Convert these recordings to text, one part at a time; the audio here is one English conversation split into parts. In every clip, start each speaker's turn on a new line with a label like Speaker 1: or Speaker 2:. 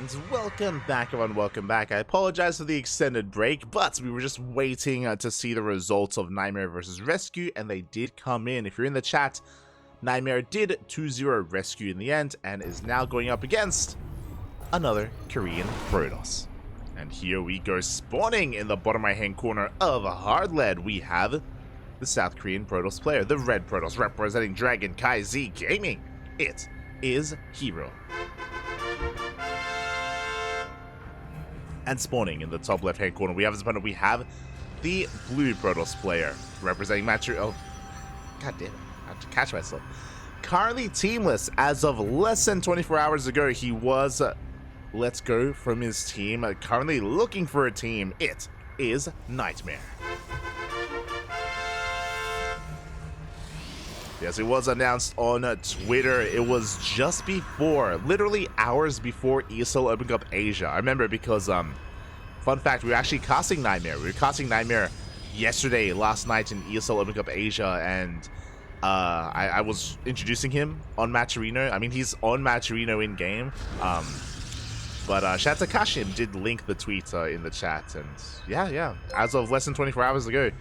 Speaker 1: And welcome back, everyone, welcome back. I apologize for the extended break, but we were just waiting to see the results of NightMare versus Rescue, and they did come in. If you're in the chat, NightMare did 2-0 Rescue in the end, and is now going up against another Korean Protoss. And here we go, spawning in the bottom right-hand corner of Hardlead, we have the South Korean Protoss player, the Red Protoss, representing CranKy Z Gaming. It is herO. And spawning in the top left-hand corner, we have as opponent, we have the Blue Protoss player, representing Matcher. Oh, god damn it, I have to catch myself. Currently teamless as of less than 24 hours ago. He was let go from his team. Currently looking for a team. It is NightMare. Yes, it was announced on Twitter. It was just before, literally hours before ESL Open Cup Asia. I remember because, fun fact, we were actually casting NightMare. We were casting NightMare yesterday, last night in ESL Open Cup Asia, and I was introducing him on Matcherino. I mean, he's on Matcherino in game. But shout out to Kashim, did link the tweet in the chat, and yeah, as of less than 24 hours ago,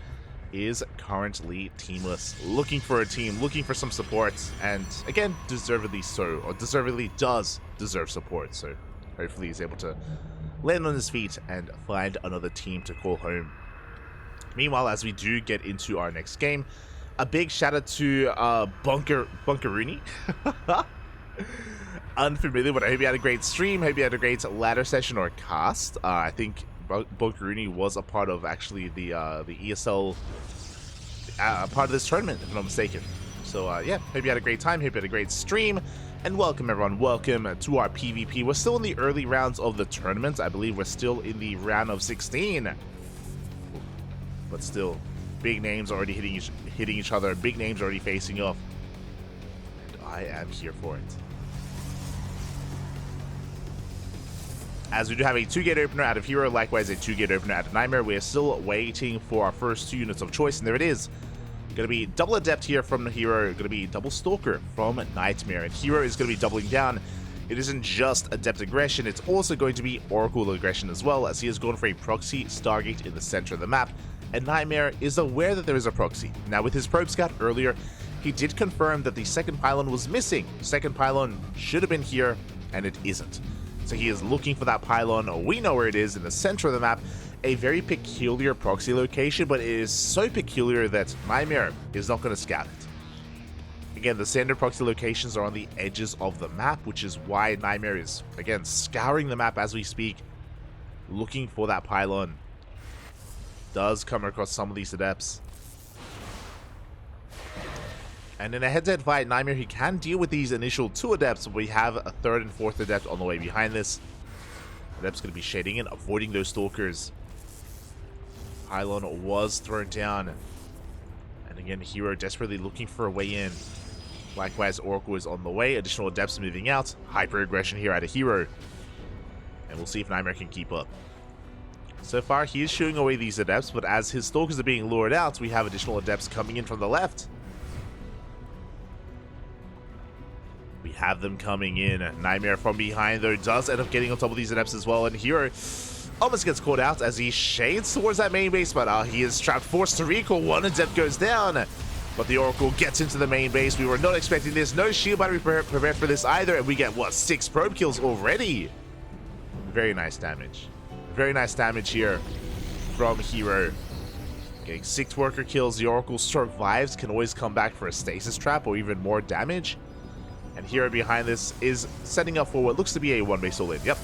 Speaker 1: is currently teamless, looking for a team, looking for some support, and again, deservedly so, or deservedly does deserve support, so hopefully he's able to land on his feet and find another team to call home. Meanwhile, as we do get into our next game, a big shout out to Bunkeroony. Unfamiliar, but I hope you had a great stream, hope you had a great ladder session or cast. I think Bunkeroony was a part of actually the ESL part of this tournament, if I'm not mistaken. So yeah, hope you had a great time, hope you had a great stream, and welcome everyone, welcome to our PvP. We're still in the early rounds of the tournament. I believe we're still in the round of 16, but still, big names already hitting each other, big names already facing off, and I am here for it. As we do have a 2-gate opener out of herO, likewise a 2-gate opener out of NightMare. We are still waiting for our first 2 units of choice, and there it is. Going to be double Adept here from herO, going to be double Stalker from NightMare, and herO is going to be doubling down. It isn't just Adept aggression, it's also going to be Oracle aggression as well, as he has gone for a proxy Stargate in the center of the map, and NightMare is aware that there is a proxy. Now, with his probe scout earlier, he did confirm that the second pylon was missing. The second pylon should have been here, and it isn't. So he is looking for that pylon. We know where it is, in the center of the map. A very peculiar proxy location, but it is so peculiar that NightMare is not going to scout it. Again, the standard proxy locations are on the edges of the map, which is why NightMare is, again, scouring the map as we speak, looking for that pylon. Does come across some of these adepts. And in a head-to-head fight, NightMare, he can deal with these initial 2 adepts, but we have a 3rd and 4th adept on the way behind this. Adept's going to be shading in, avoiding those stalkers. Pylon was thrown down. And again, herO desperately looking for a way in. Likewise, Oracle is on the way. Additional adepts moving out. Hyper-aggression here out of herO. And we'll see if NightMare can keep up. So far, he is shooing away these adepts, but as his stalkers are being lured out, we have additional adepts coming in from the left. We have them coming in. NightMare from behind, though, does end up getting on top of these adepts as well. And herO almost gets caught out as he shades towards that main base, but he is trapped, forced to recall. 1 adept goes down, but the Oracle gets into the main base. We were not expecting this. No shield battery prepared for this either. And we get, what, 6 probe kills already? Very nice damage. Very nice damage here from herO. Getting 6 worker kills. The Oracle survives, can always come back for a stasis trap or even more damage. And herO behind this is setting up for what looks to be a 1-base all-in. Yep.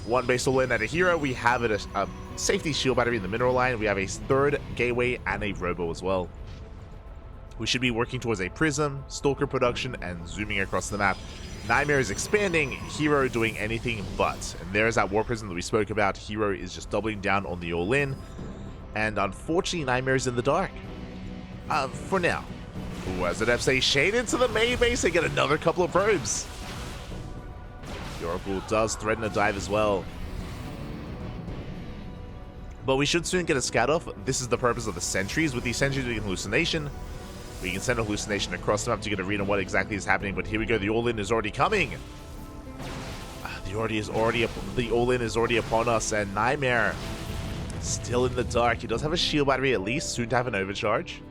Speaker 1: 1-base all-in at a herO. We have a safety shield battery in the mineral line. We have a 3rd gateway and a robo as well. We should be working towards a prism, stalker production, and zooming across the map. NightMare is expanding, herO doing anything but. And there's that war prism that we spoke about. herO is just doubling down on the all-in. And unfortunately, NightMare is in the dark. For now. Ooh, as adepts they shade into the main base, they get another couple of probes. The Oracle does threaten a dive as well. But we should soon get a scout off. This is the purpose of the sentries. With the sentries doing hallucination, we can send a hallucination across the map to get a read on what exactly is happening. But here we go, the all-in is already coming. The all-in is already upon us, and NightMare still in the dark. He does have a shield battery at least, soon to have an overcharge.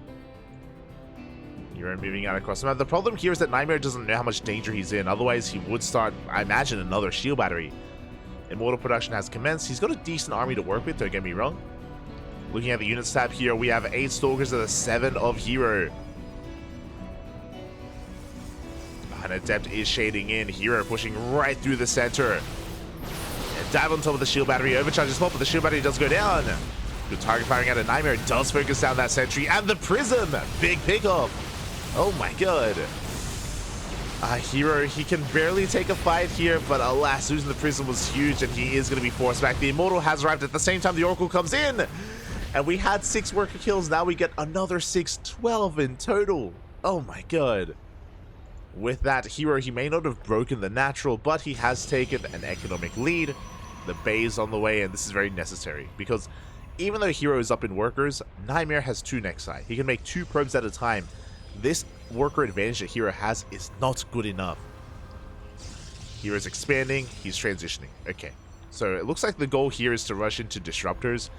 Speaker 1: herO moving out across the map. The problem here is that NightMare doesn't know how much danger he's in. Otherwise, he would start, I imagine, another shield battery. Immortal production has commenced. He's got a decent army to work with, don't get me wrong. Looking at the units tab here, we have 8 Stalkers and 7 of herO. An Adept is shading in. herO pushing right through the center. And dive on top of the shield battery. Overcharge is but the shield battery does go down. Good target firing out of NightMare. Does focus down that sentry. And the Prism! Big pickup. Oh my god. herO, he can barely take a fight here, but alas, losing the Prism was huge, and he is going to be forced back. The Immortal has arrived at the same time the Oracle comes in. And we had 6 worker kills. Now we get another 6, 12 in total. Oh my god. With that, herO, he may not have broken the natural, but he has taken an economic lead. The Bay is on the way, and this is very necessary, because even though herO is up in workers, NightMare has 2 Nexi. He can make 2 probes at a time. This worker advantage that herO has is not good enough. herO's expanding, he's transitioning. Okay, so it looks like the goal here is to rush into disruptors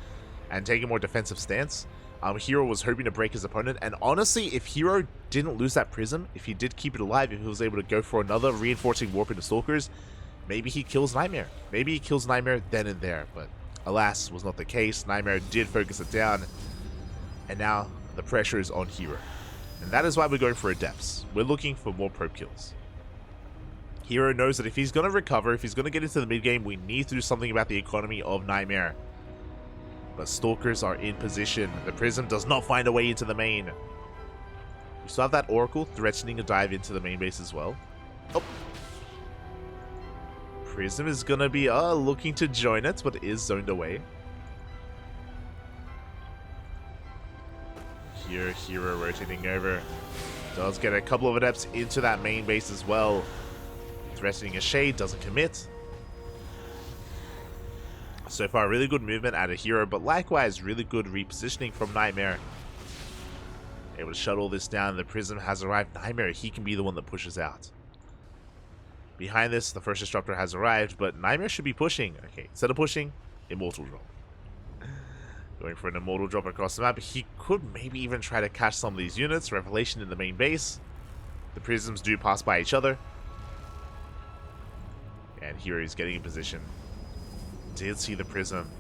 Speaker 1: and take a more defensive stance. herO was hoping to break his opponent, and honestly, if herO didn't lose that Prism, if he did keep it alive, if he was able to go for another reinforcing warp into Stalkers, maybe he kills NightMare. Maybe he kills NightMare then and there, but alas, was not the case. NightMare did focus it down, and now the pressure is on herO. And that is why we're going for Adepts. We're looking for more probe kills. herO knows that if he's going to recover, if he's going to get into the mid game, we need to do something about the economy of NightMare. But Stalkers are in position. The Prism does not find a way into the main. We still have that Oracle threatening a dive into the main base as well. Oh. Prism is going to be looking to join it, but is zoned away. Here, herO rotating over. Does get a couple of Adepts into that main base as well. Threatening a shade, doesn't commit. So far, really good movement out of herO, but likewise, really good repositioning from NightMare. Able to shut all this down. The Prism has arrived. NightMare, he can be the one that pushes out. Behind this, the first Disruptor has arrived, but NightMare should be pushing. Okay, instead of pushing, Immortal drop. Going for an Immortal drop across the map. He could maybe even try to catch some of these units. Revelation in the main base. The Prisms do pass by each other. And herO is getting in position. Did see the Prism.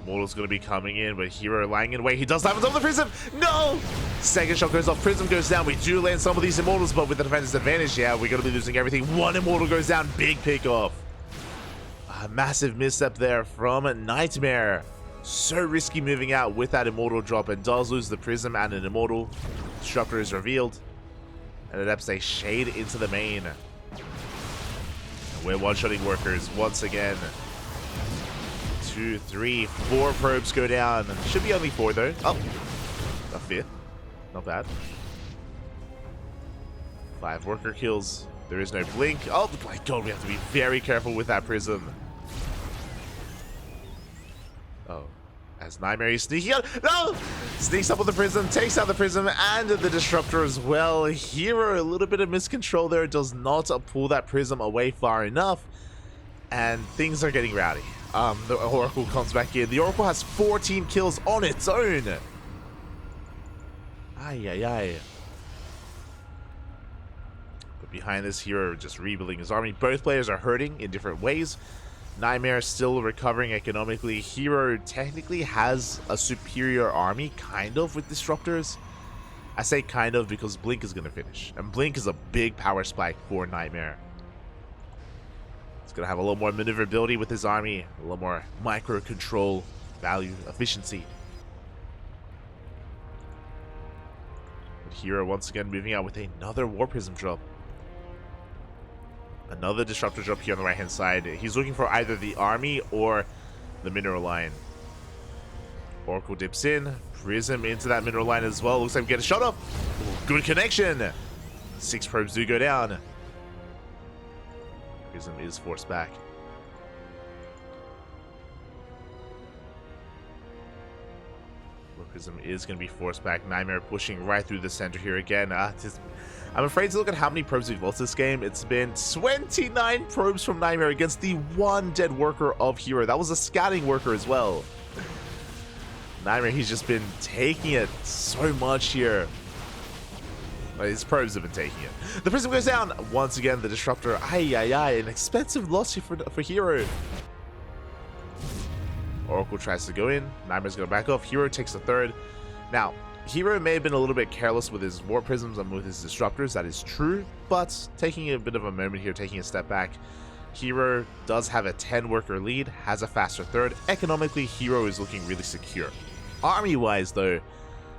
Speaker 1: Immortal's going to be coming in, but herO lying in wait. He does have it on the Prism. No! Second shot goes off. Prism goes down. We do land some of these Immortals, but with the defender's advantage, yeah, we're going to be losing everything. One Immortal goes down. Big pick off. A massive misstep there from NightMare. So risky moving out with that Immortal drop, and does lose the Prism and an Immortal. Disruptor is revealed. And Adepts a shade into the main. We're one-shotting workers once again. 2, 3, 4 probes go down. Should be only 4 though. Oh, a 5th. Not bad. 5 worker kills. There is no blink. Oh my god, we have to be very careful with that Prism. Oh, as NightMare is sneaking out. No! Sneaks up with the Prism, takes out the Prism and the Disruptor as well. herO, a little bit of miscontrol there, does not pull that Prism away far enough. And things are getting rowdy. The Oracle comes back in. The Oracle has 14 kills on its own. Ay, ay, ay. But behind this, herO just rebuilding his army. Both players are hurting in different ways. NightMare still recovering economically. herO technically has a superior army, kind of, with Disruptors. I say kind of because Blink is going to finish. And Blink is a big power spike for NightMare. He's going to have a little more maneuverability with his army. A little more micro control, value, efficiency. But herO once again moving out with another War Prism drop. Another Disruptor drop here on the right-hand side. He's looking for either the army or the mineral line. Oracle dips in. Prism into that mineral line as well. Looks like we get a shot up. Ooh, good connection. 6 probes do go down. Prism is forced back. Prism is going to be forced back. NightMare pushing right through the center here again. I'm afraid to look at how many probes we've lost this game. It's been 29 probes from NightMare against the one dead worker of herO. That was a scouting worker as well. NightMare, he's just been taking it so much here. His probes have been taking it. The Prism goes down. Once again, the Disruptor. An expensive loss here for herO. Oracle tries to go in. NightMare's going to back off. herO takes the third. Now, herO may have been a little bit careless with his Warp Prisms and with his Disruptors. That is true. But taking a bit of a moment here, taking a step back, herO does have a 10-worker lead, has a faster third. Economically, herO is looking really secure. Army-wise, though,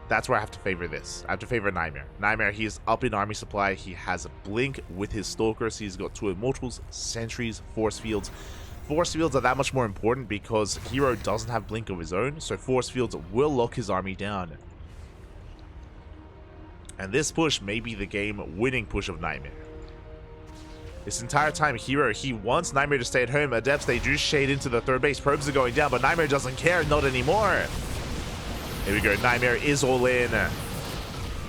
Speaker 1: that's where I have to favor this. I have to favor NightMare. NightMare, he is up in army supply. He has a Blink with his Stalkers. He's got 2 Immortals, Sentries, Force Fields. Force Fields are that much more important because herO doesn't have Blink of his own, so Force Fields will lock his army down. And this push may be the game-winning push of NightMare. This entire time, herO, he wants NightMare to stay at home. Adepts, they do shade into the third base. Probes are going down, but NightMare doesn't care. Not anymore. Here we go. NightMare is all in.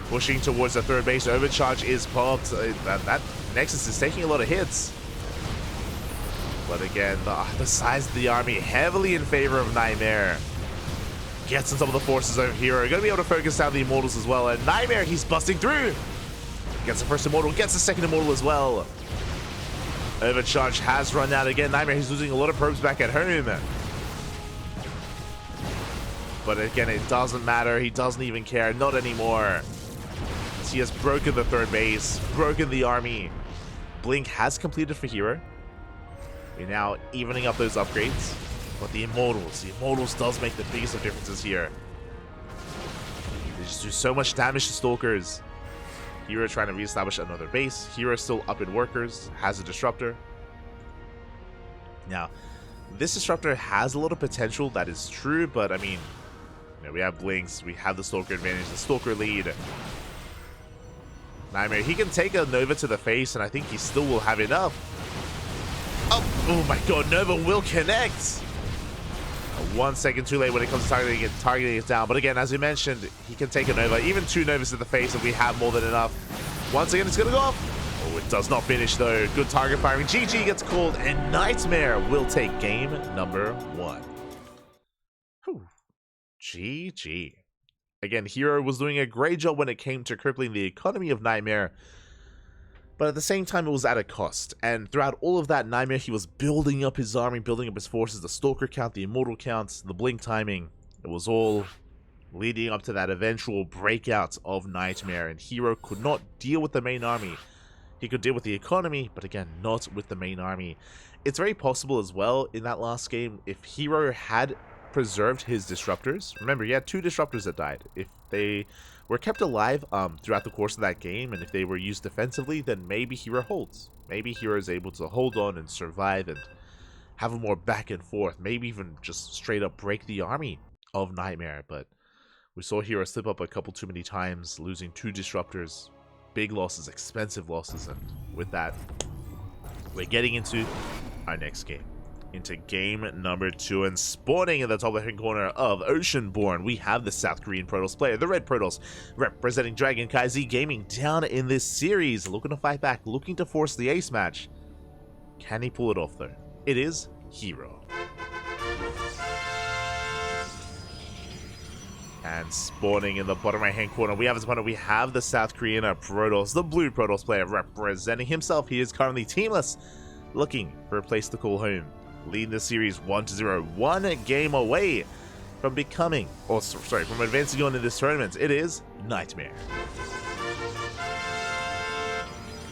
Speaker 1: Pushing towards the third base. Overcharge is popped. That Nexus is taking a lot of hits. But again, the size of the army heavily in favor of NightMare. Gets on some of the forces over here. Going to be able to focus down the Immortals as well. And NightMare, he's busting through. Gets the first Immortal, gets the second Immortal as well. Overcharge has run out again. NightMare, he's losing a lot of probes back at home. But again, it doesn't matter. He doesn't even care. Not anymore. He has broken the third base, broken the army. Blink has completed for herO. We're now evening up those upgrades. But the Immortals does make the biggest of differences here. They just do so much damage to Stalkers. herO trying to reestablish another base. herO still up in workers, has a Disruptor. Now, this Disruptor has a lot of potential, that is true, but I mean, you know, we have Blinks, we have the Stalker advantage, the Stalker lead. NightMare, he can take a Nova to the face, and I think he still will have enough. Oh my god, Nova will connect! 1 second too late when it comes to targeting it down. But again, as we mentioned, he can take a Nova, even 2 Novas to the face, and we have more than enough. Once again, it's going to go off. Oh, it does not finish though. Good target firing. GG gets called, and NightMare will take game number 1. Whew. GG. Again, herO was doing a great job when it came to crippling the economy of NightMare. But at the same time, it was at a cost. And throughout all of that, NightMare, he was building up his army, building up his forces, the Stalker count, the Immortal counts, the Blink timing. It was all leading up to that eventual breakout of NightMare. And herO could not deal with the main army. He could deal with the economy, but again, not with the main army. It's very possible as well in that last game, if herO had preserved his Disruptors. Remember, he had 2 Disruptors that died. If they were kept alive throughout the course of that game, and if they were used defensively, then maybe herO holds. Maybe herO is able to hold on and survive and have a more back and forth. Maybe even just straight up break the army of NightMare. But we saw herO slip up a couple too many times, losing 2 Disruptors. Big losses, expensive losses, and with that, we're getting into our next game. Into game number 2, and spawning in the top left-hand corner of Oceanborn, we have the South Korean Protoss player, the Red Protoss, representing Dragon Z Gaming down in this series, looking to fight back, looking to force the ace match. Can he pull it off though? It is herO. And spawning in the bottom right-hand corner, we have his opponent. We have the South Korean Protoss, the blue Protoss player, representing himself. He is currently teamless, looking for a place to call home. Leading the series 1-0, 1 game away from becoming, or sorry, from advancing on in this tournament. It is NightMare.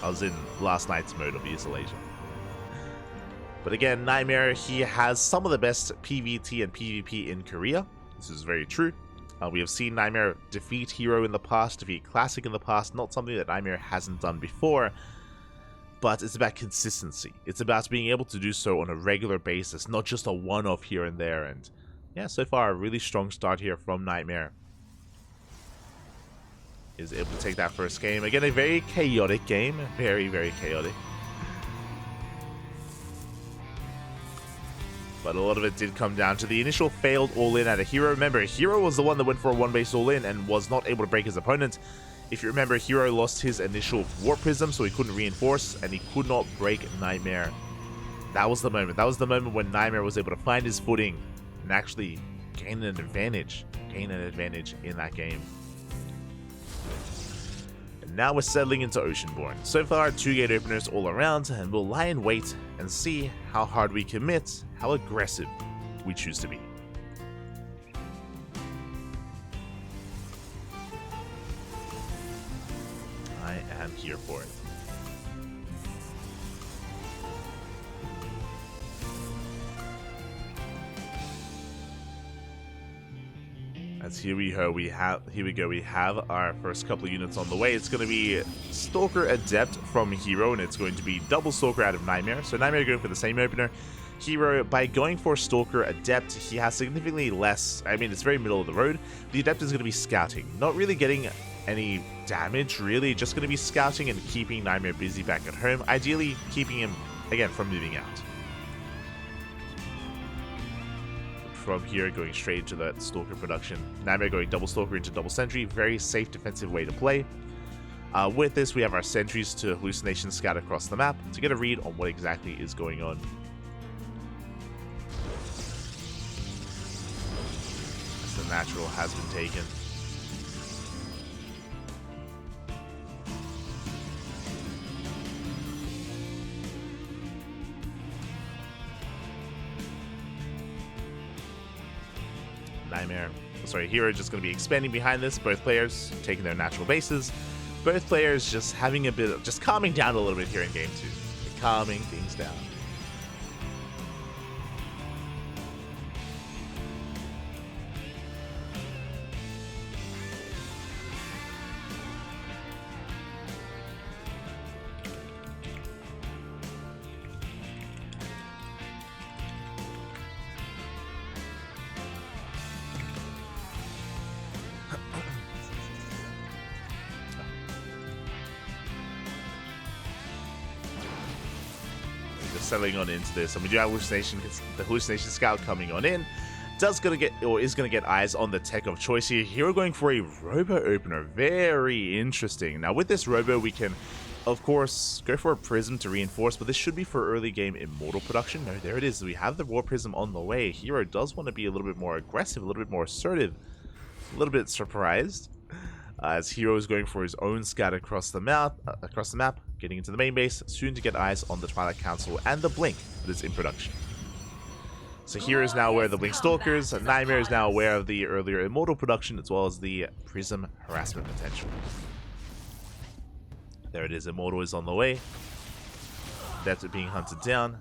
Speaker 1: I was in last night's mode of ESL Asia. But again, NightMare, he has some of the best PvT and PvP in Korea. This is very true. We have seen NightMare defeat herO in the past, defeat Classic in the past, not something that NightMare hasn't done before. But it's about consistency. It's about being able to do so on a regular basis, not just a one-off here and there. And yeah, so far a really strong start here from NightMare. Is able to take that first game. Again, a very chaotic game. Very, very chaotic. But a lot of it did come down to the initial failed all-in at a herO. Remember, herO was the one that went for a one-base all-in and was not able to break his opponent. If you remember, herO lost his initial Warp Prism, so he couldn't reinforce, and he could not break NightMare. That was the moment. That was the moment when NightMare was able to find his footing and actually gain an advantage. Gain an advantage in that game. And now we're settling into Oceanborn. So far, 2-gate openers all around, and we'll lie in wait and see how hard we commit, how aggressive we choose to be. I am here for it. As here we go, we have our first couple of units on the way. It's going to be Stalker Adept from herO, and it's going to be double Stalker out of NightMare. So NightMare going for the same opener. herO, by going for Stalker Adept, he has significantly less, I mean, it's very middle of the road. The Adept is going to be scouting, not really getting any damage, really, just going to be scouting and keeping NightMare busy back at home, ideally keeping him, again, from moving out. From here, going straight into that Stalker production. NightMare going double Stalker into double Sentry. Very safe defensive way to play. With this, we have our Sentries to Hallucination Scout across the map to get a read on what exactly is going on. As the natural has been taken. herO just going to be expanding behind this. Both players taking their natural bases. Both players just having a bit of, just calming down a little bit here in game 2. Calming things down. Settling on into this, and we do have the hallucination scout coming on in. Is gonna get eyes on the tech of choice here. herO going for a robo opener, very interesting. Now with this robo, we can of course go for a prism to reinforce, but this should be for early game immortal production. No, there it is. We have the war prism on the way. herO does want to be a little bit more aggressive, a little bit more assertive, a little bit surprised. As herO is going for his own scout across the map, getting into the main base, soon to get eyes on the Twilight Council and the Blink that is in production. So herO is now aware of the Blink Stalkers, and NightMare is now aware of the earlier Immortal production, as well as the Prism harassment potential. There it is, Immortal is on the way. That's it being hunted down.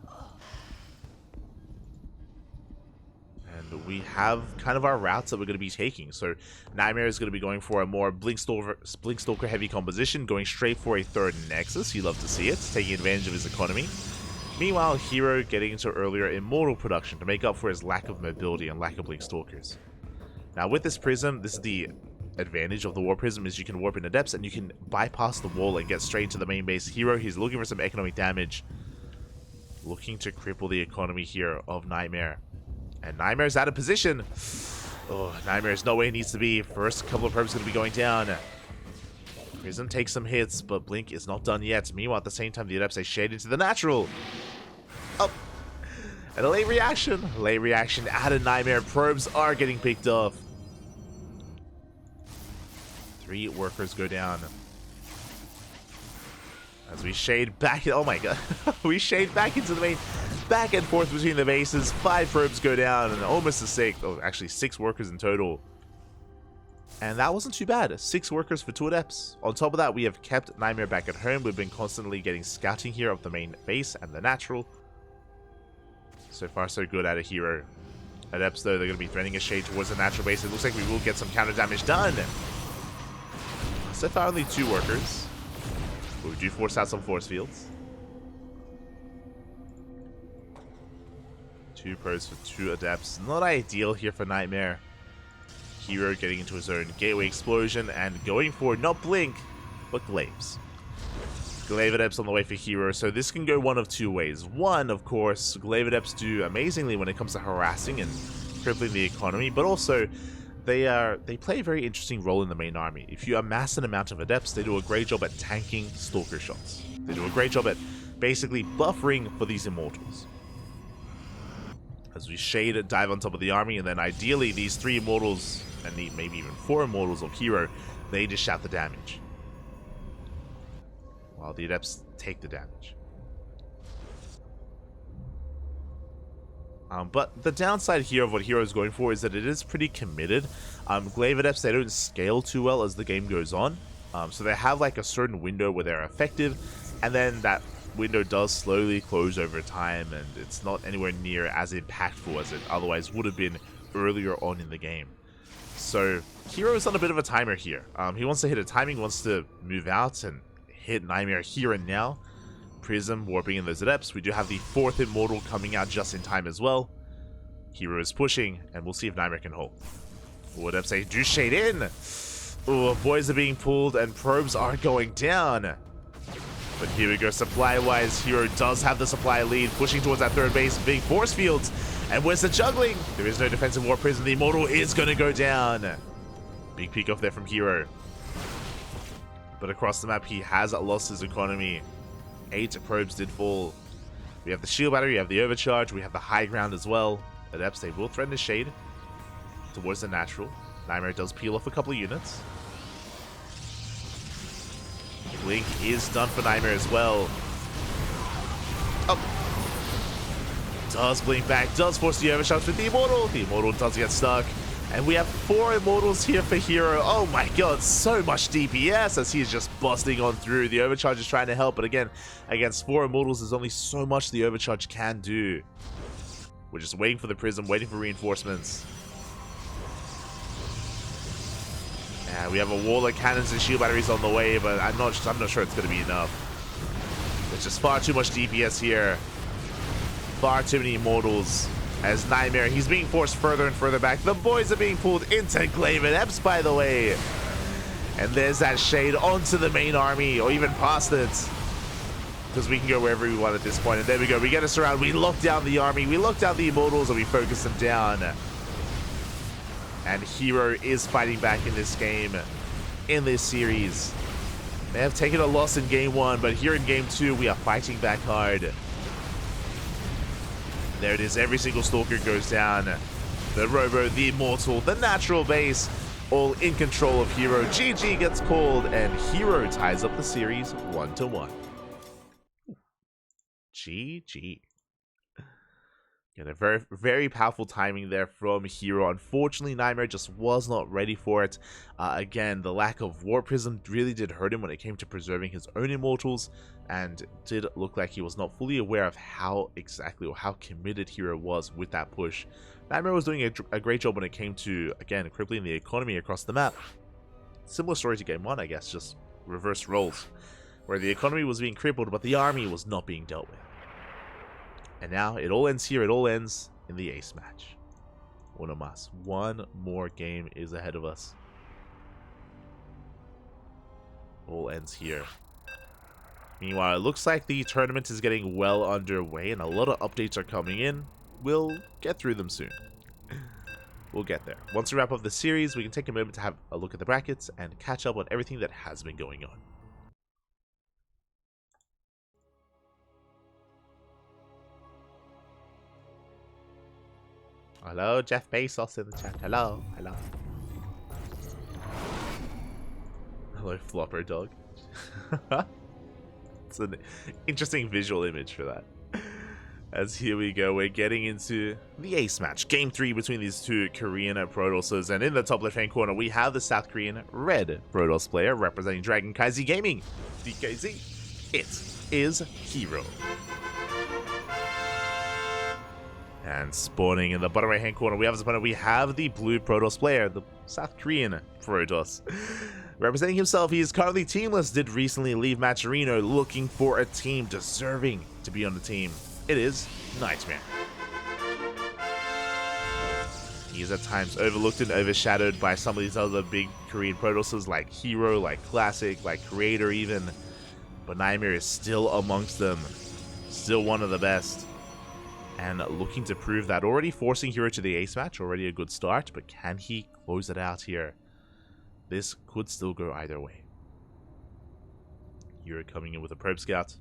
Speaker 1: And we have kind of our routes that we're going to be taking. So NightMare is going to be going for a more Blink Stalker heavy composition, going straight for a third Nexus. You love to see it, taking advantage of his economy. Meanwhile, herO getting into earlier Immortal production to make up for his lack of mobility and lack of Blink Stalkers. Now with this Prism, this is the advantage of the Warp Prism, is you can warp into depths and you can bypass the wall and get straight to the main base. herO, he's looking for some economic damage. Looking to cripple the economy here of NightMare. And NightMare's out of position. Oh, NightMare's not where he needs to be. First couple of probes going to be going down. Prism takes some hits, but Blink is not done yet. Meanwhile, at the same time, the Adepts they shade into the natural. Oh, and a late reaction. Late reaction out of NightMare. Probes are getting picked off. 3 workers go down. As we shade back. Oh my god. We shade back into the main. Back and forth between the bases. 5 probes go down and almost a 6. Oh, actually 6 workers in total. And that wasn't too bad. 6 workers for 2 Adepts. On top of that, we have kept NightMare back at home. We've been constantly getting scouting here of the main base and the natural. So far, so good out of herO. Adepts, though, they're going to be threading a shade towards the natural base. It looks like we will get some counter damage done. So far, only 2 workers. But we do force out some force fields. 2 pros for 2 Adepts. Not ideal here for NightMare. herO getting into his own Gateway Explosion and going for not Blink, but Glaives. Glaive Adepts on the way for herO, so this can go one of two ways. One, of course, Glaive Adepts do amazingly when it comes to harassing and crippling the economy, but also they play a very interesting role in the main army. If you amass an amount of Adepts, they do a great job at tanking Stalker shots. They do a great job at basically buffering for these Immortals. As we shade dive on top of the army, and then ideally these 3 Immortals, and maybe even 4 Immortals of herO, they dish out the damage, while the Adepts take the damage. But the downside here of what herO is going for is that it is pretty committed. Glaive Adepts, they don't scale too well as the game goes on. So they have like a certain window where they're effective, and then that window does slowly close over time, and it's not anywhere near as impactful as it otherwise would have been earlier on in the game. So herO is on a bit of a timer here. He wants to hit a timing, wants to move out and hit NightMare here and now. Prism warping in those Adepts. We do have the 4th Immortal coming out just in time as well. herO is pushing, and we'll see if NightMare can hold. Ooh, Adepts say, do shade in! Ooh, boys are being pulled, and probes are going down. But here we go, supply-wise, herO does have the supply lead, pushing towards that 3rd base, big force fields. And where's the juggling? There is no defensive warp prism. The Immortal is going to go down. Big peek off there from herO. But across the map, he has lost his economy. 8 probes did fall. We have the shield battery, we have the overcharge, we have the high ground as well. Adepts, they will threaten the shade towards the natural. NightMare does peel off a couple of units. Blink is done for NightMare as well. Oh. Does blink back, does force the overcharge with the Immortal. The Immortal does get stuck. And we have 4 Immortals here for herO. Oh my god, so much DPS as he is just busting on through. The overcharge is trying to help, but again, against 4 Immortals, there's only so much the overcharge can do. We're just waiting for the Prism, waiting for reinforcements. And we have a wall of cannons and shield batteries on the way, but I'm not sure it's going to be enough. There's just far too much DPS here. Far too many Immortals. As NightMare, he's being forced further and further back. The boys are being pulled into Glaive Adepts, by the way. And there's that shade onto the main army, or even past it. Because we can go wherever we want at this point. And there we go. We get us around. We lock down the army. We lock down the Immortals, and we focus them down. And herO is fighting back in this game, in this series. They have taken a loss in Game 1, but here in Game 2, we are fighting back hard. There it is, every single Stalker goes down. The Robo, the Immortal, the natural base, all in control of herO. GG gets called, and herO ties up the series 1-1. GG. Yeah, a very, very powerful timing there from herO. Unfortunately, NightMare just was not ready for it. Again, the lack of Warp Prism really did hurt him when it came to preserving his own Immortals, and did look like he was not fully aware of how exactly or how committed herO was with that push. NightMare was doing a great job when it came to, again, crippling the economy across the map. Similar story to Game 1, I guess, just reverse roles, where the economy was being crippled, but the army was not being dealt with. And now, it all ends here, it all ends in the ace match. Uno más. One more game is ahead of us. All ends here. Meanwhile, it looks like the tournament is getting well underway, and a lot of updates are coming in. We'll get through them soon. We'll get there. Once we wrap up the series, we can take a moment to have a look at the brackets and catch up on everything that has been going on. Hello, Jeff Bezos in the chat. Hello, hello. Hello, Flopper Dog. It's an interesting visual image for that. As here we go, we're getting into the ace match. Game 3 between these two Korean Protosses. And in the top left-hand corner, we have the South Korean red Protoss player representing DragonKy Gaming. DKZ. It is herO. And spawning in the bottom right-hand corner, we have as opponent, we have the blue Protoss player, the South Korean Protoss. Representing himself, he is currently teamless, did recently leave Matcherino looking for a team deserving to be on the team. It is NightMare. He is at times overlooked and overshadowed by some of these other big Korean Protosses like herO, like Classic, like Creator even. But NightMare is still amongst them. Still one of the best. And looking to prove that. Already forcing herO to the ace match. Already a good start. But can he close it out here? This could still go either way. herO coming in with a probe scout.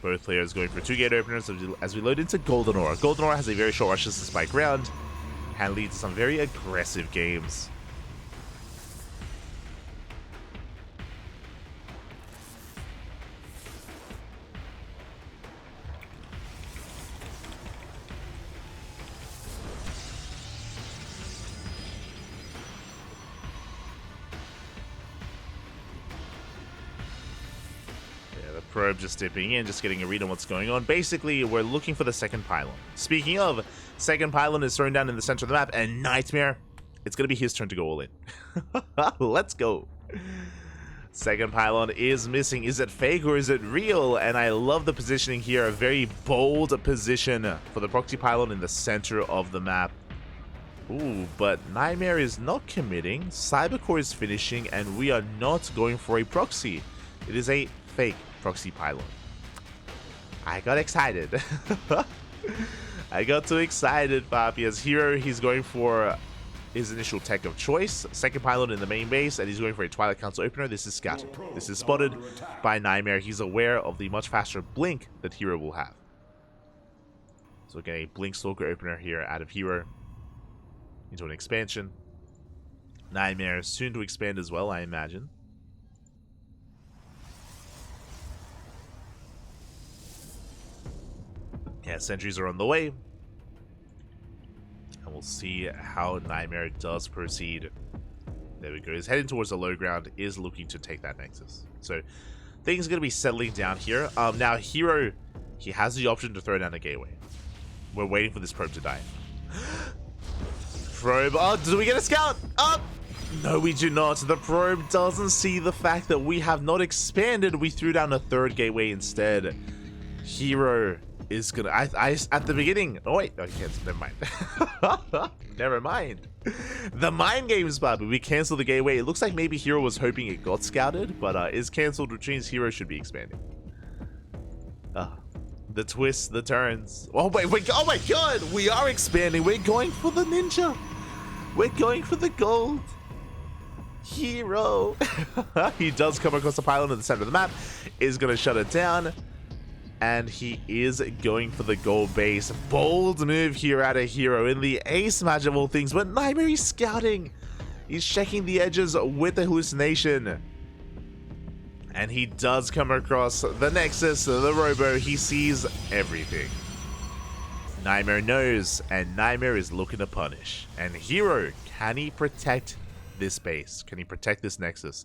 Speaker 1: Both players going for 2-gate openers as we load into Golden Aura. Golden Aura has a very short rush to spike round and leads to some very aggressive games. Probe just dipping in, just getting a read on what's going on. Basically, we're looking for the second pylon. Speaking of, second pylon is thrown down in the center of the map, and NightMare, it's going to be his turn to go all in. Let's go. Second pylon is missing. Is it fake or is it real? And I love the positioning here. A very bold position for the proxy pylon in the center of the map. Ooh, but NightMare is not committing. Cybercore is finishing, and we are not going for a proxy. It is a fake proxy pylon. I got excited. I got too excited, Papi. As herO, he's going for his initial tech of choice. Second pylon in the main base, and he's going for a Twilight Council opener. This is scouted. This is spotted by NightMare. He's aware of the much faster blink that herO will have. So again, a blink stalker opener here out of herO into an expansion. NightMare is soon to expand as well, I imagine. Yeah, sentries are on the way. And we'll see how NightMare does proceed. There we go. He's heading towards the low ground, is looking to take that Nexus. So things are going to be settling down here. Now, herO, he has the option to throw down a gateway. We're waiting for this probe to die. Probe. Oh, do we get a scout? Oh, no, we do not. The probe doesn't see the fact that we have not expanded. We threw down a third gateway instead. herO is gonna at the beginning. Oh wait, no, never mind. Never mind. The mind games, Bobby. We canceled the gateway. It looks like maybe herO was hoping it got scouted, but is cancelled, which means herO should be expanding. The twists, the turns. Oh wait, oh my god, we are expanding. We're going for the ninja. We're going for the gold. herO. He does come across the pylon in the center of the map. Is gonna shut it down. And he is going for the gold base. Bold move here out of herO in the ace match of all things. But NightMare is scouting. He's checking the edges with the hallucination. And he does come across the Nexus, the Robo. He sees everything. NightMare knows, and NightMare is looking to punish. And herO, can he protect this base? Can he protect this Nexus?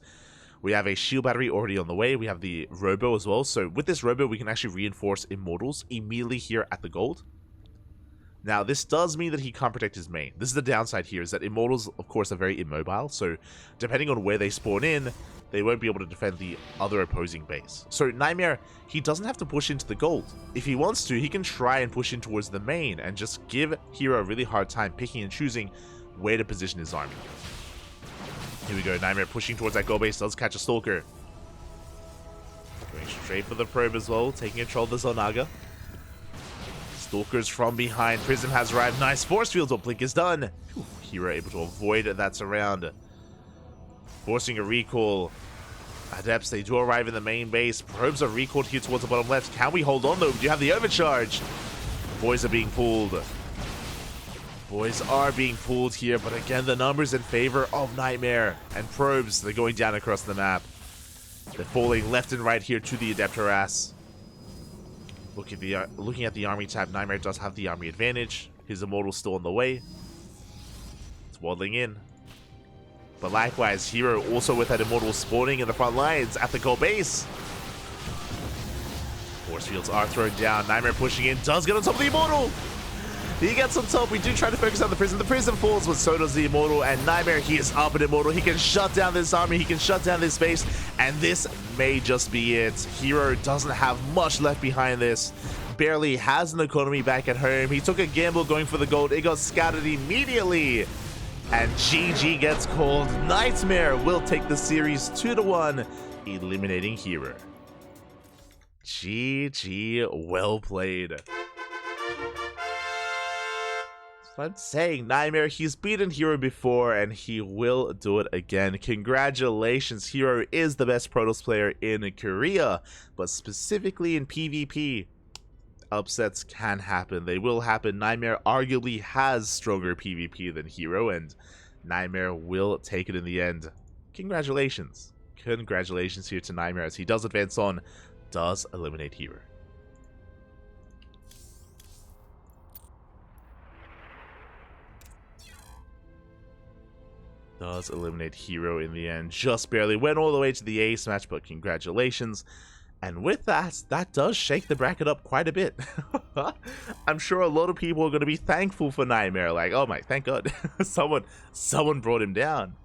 Speaker 1: We have a shield battery already on the way. We have the Robo as well. So with this Robo, we can actually reinforce Immortals immediately here at the gold. Now, this does mean that he can't protect his main. This is the downside here, is that Immortals, of course, are very immobile. So depending on where they spawn in, they won't be able to defend the other opposing base. So NightMare, he doesn't have to push into the gold. If he wants to, he can try and push in towards the main and just give herO a really hard time picking and choosing where to position his army. Here we go, NightMare pushing towards that gold base, does catch a Stalker. Going straight for the probe as well, taking control of the Zonaga. Stalkers from behind, Prism has arrived, nice force field, but blink is done. herO able to avoid that surround. Forcing a recall. Adepts, they do arrive in the main base. Probes are recalled here towards the bottom left. Can we hold on though? Do you have the overcharge? Boys are being pulled. Boys are being pulled here, but again, the numbers in favor of NightMare. And probes, they're going down across the map. They're falling left and right here to the Adept harass. Looking at the army tab, NightMare does have the army advantage. His Immortal's still on the way. It's waddling in. But likewise, herO also with that Immortal spawning in the front lines at the gold base. Force fields are thrown down. NightMare pushing in, does get on top of the Immortal. He gets on top. We do try to focus on the Prism. The Prism falls, but so does the Immortal. And NightMare, he is up an Immortal. He can shut down this army. He can shut down this base. And this may just be it. herO doesn't have much left behind this. Barely has an economy back at home. He took a gamble going for the gold. It got scattered immediately. And GG gets called. NightMare will take the series 2-1 eliminating herO. GG, well played. So I'm saying, NightMare, he's beaten herO before, and he will do it again. Congratulations, herO is the best Protoss player in Korea, but specifically in PvP, upsets can happen. They will happen. NightMare arguably has stronger PvP than herO, and NightMare will take it in the end. Congratulations. Congratulations here to NightMare as he does advance on, does eliminate herO. Does eliminate herO in the end. Just barely. Went all the way to the ace match, but congratulations. And with that, that does shake the bracket up quite a bit. I'm sure a lot of people are going to be thankful for NightMare. Like, oh my, thank God. someone brought him down.